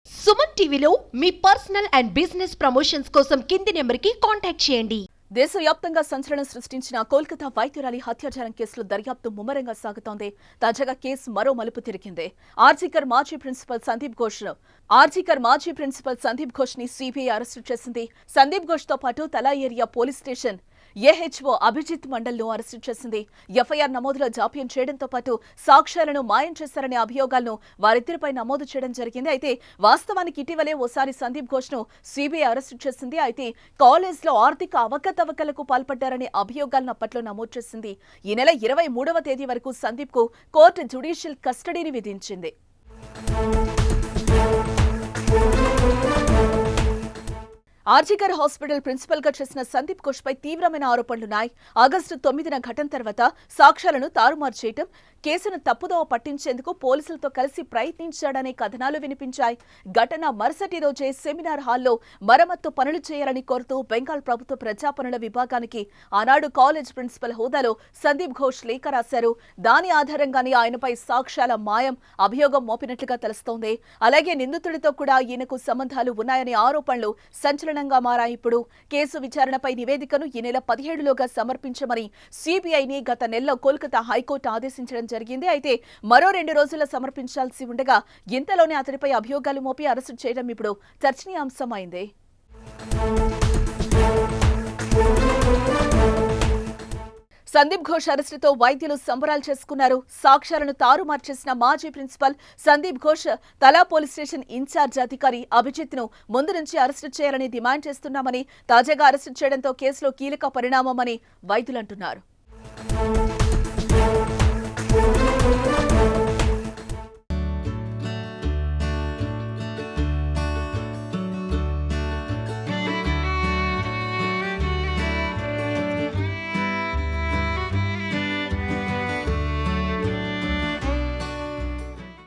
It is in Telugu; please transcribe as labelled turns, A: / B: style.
A: సుమన్ టీవీలో మీ పర్సనల్ అండ్ బిజినెస్ ప్రమోషన్స్ కోసం కింది నెంబర్కి కాంటాక్ట్ చేయండి.
B: దేశవ్యాప్తంగా సంచలనం సృష్టించిన కోల్కతా వైద్యురాలి హత్యాచారం కేసులో దర్యాప్తు ముమ్మరంగా సాగుతోంది. తాజాగా కేసు మరో మలుపు తిరిగింది. ఆర్జీకర్ మాజీ ప్రిన్సిపల్ సందీప్ ఘోష్ ని సిబిఐ అరెస్టు చేసింది. సందీప్ ఘోష్ తో పాటు Tala area police station AHO Abhijit మండల్ను అరెస్టు చేసింది. ఎఫ్ఐఆర్ నమోదులో జాప్యం చేయడంతో పాటు సాక్ష్యాలను మాయం చేశారనే అభియోగాలను వారిద్దరిపై నమోదు చేయడం జరిగింది. అయితే వాస్తవానికి ఇటీవలే ఓసారి సందీప్ ఘోష్ ను సిబిఐ అరెస్టు చేసింది. అయితే కాలేజ్లో ఆర్థిక అవకతవకలకు పాల్పడ్డారనే అభియోగాలను అప్పట్లో నమోదు చేసింది. ఈ నెల 23వ తేదీ వరకు సందీప్ కు కోర్టు జ్యుడిషియల్ కస్టడీని విధించింది. ఆర్జీకర్ హాస్పిటల్ ప్రిన్సిపల్ గా చేసిన సందీప్ ఘోష్ పై తీవ్రమైన ఆరోపణలున్నాయి. ఆగస్టు 9న ఘటన తర్వాత సాక్ష్యాలను తారుమారు చేయటం, కేసును తప్పుదోవ పట్టించేందుకు పోలీసులతో కలిసి ప్రయత్నించాడనే కథనాలు వినిపించాయి. ఘటన మరుసటి రోజే సెమినార్ హాల్లో మరమ్మత్తు పనులు చేయాలని కోరుతూ బెంగాల్ ప్రభుత్వ ప్రజాపనుల విభాగానికి ఆనాడు కాలేజ్ ప్రిన్సిపల్ హోదాలో సందీప్ ఘోష్ లేఖ రాశారు. దాని ఆధారంగానే ఆయనపై సాక్ష్యాల మాయం అభియోగం మోపినట్లుగా తెలుస్తోంది. అలాగే నిందితుడితో కూడా ఈయనకు సంబంధాలు ఉన్నాయనే ఆరోపణలు సంచలనంగా మారాయి. ఇప్పుడు కేసు విచారణపై నివేదికను ఈ నెల 17లోగా సమర్పించమని సిబిఐని గత నెలలో కోల్కతా హైకోర్టు ఆదేశించడం జరిగింది. అయితే మరో 2 రోజుల్లో సమర్పించాల్సి ఉండగా ఇంతలోనే అతడిపై అభియోగాలు మోపి అరెస్టు చేయడం ఇప్పుడు చర్చనీయాంశమైంది. సందీప్ ఘోష్ అరెస్టుతో వైద్యులు సంబరాలు చేసుకున్నారు. సాక్ష్యాలను తారుమారు చేసిన మాజీ ప్రిన్సిపల్ సందీప్ ఘోష్ తలా పోలీస్ స్టేషన్ ఇన్ఛార్జ్ అధికారి అభిజిత్ ను ముందు నుంచి అరెస్టు చేయాలని డిమాండ్ చేస్తున్నామని, తాజాగా అరెస్టు చేయడంతో కేసులో కీలక పరిణామమని వైద్యులంటున్నారు.